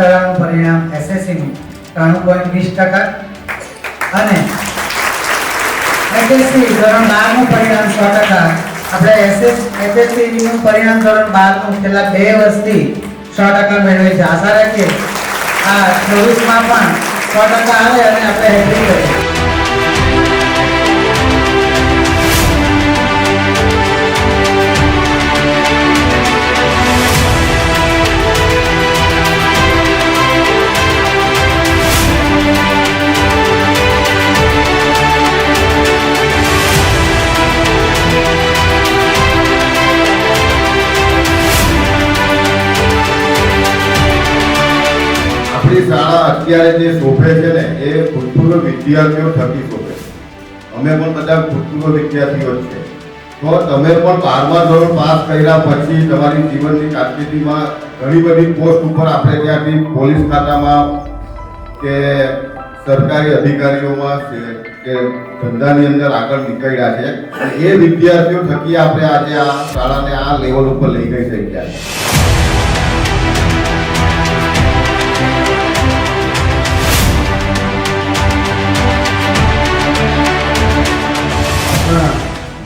શાળાનું પરિણામ એસએસસીનું 93.20% અને એસએસસી ધોરણ 12 નું પરિણામ 100%. આપણે એસએસસી નું પરિણામ ધોરણ 12 નું છેલ્લા 2 વર્ષથી 100% મેળવે છે. આશા રાખીએ આ 24 માં પણ 100% આવે અને આપણે હેપી કરીએ. આપણી શાળા અત્યારે જે શોભે છે ને એ ભૂતપૂર્વ વિદ્યાર્થીઓ થકી શોભે. અમે પણ બધા ભૂતપૂર્વ વિદ્યાર્થીઓ જ છે. તો તમે પણ 12મા ધોરણ પાસ કર્યા પછી તમારી જીવનની કારકિર્દીમાં ઘણી બધી પોસ્ટ ઉપર આપણે ત્યાંથી પોલીસ ખાતામાં કે સરકારી અધિકારીઓમાં કે ધંધાની અંદર આગળ નીકળ્યા છે. એ વિદ્યાર્થીઓ થકી આપણે આજે આ શાળાને આ લેવલ ઉપર લઈ જઈ શક્યા છે.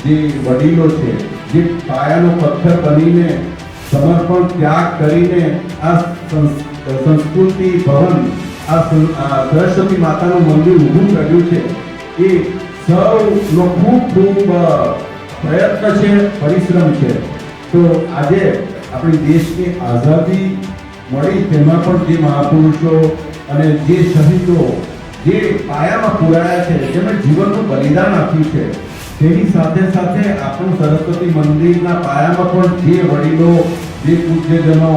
જે વડીલો છે, જે પાયાનો પથ્થર બનીને સમર્પણ ત્યાગ કરીને આ સંસ્કૃતિ ભવન, આ સરસ્વતી માતાનું મંદિર ઊભું કર્યું છે, એ સૌનો ખૂબ પ્રયત્ન છે, પરિશ્રમ છે. તો આજે આપણી દેશની આઝાદી મળી તેમાં પણ જે મહાપુરુષો અને જે શહીદો જે પાયામાં પુરાયા છે, જેમણે જીવનનું બલિદાન આપ્યું છે, તેની સાથે સાથે આપણું સરસ્વતી મંદિરના પાયામાં પણ જે વડીલો, જે પૂજ્યજનો,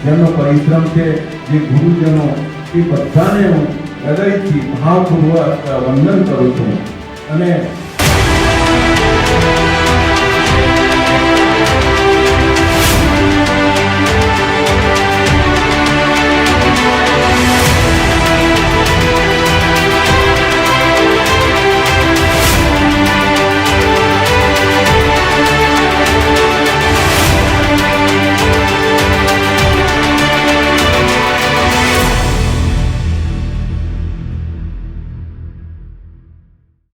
જેમનો પરિશ્રમ છે, જે ગુરુજનો, એ બધાને હું હૃદયથી ભાવપૂર્વક વંદન કરું છું. અને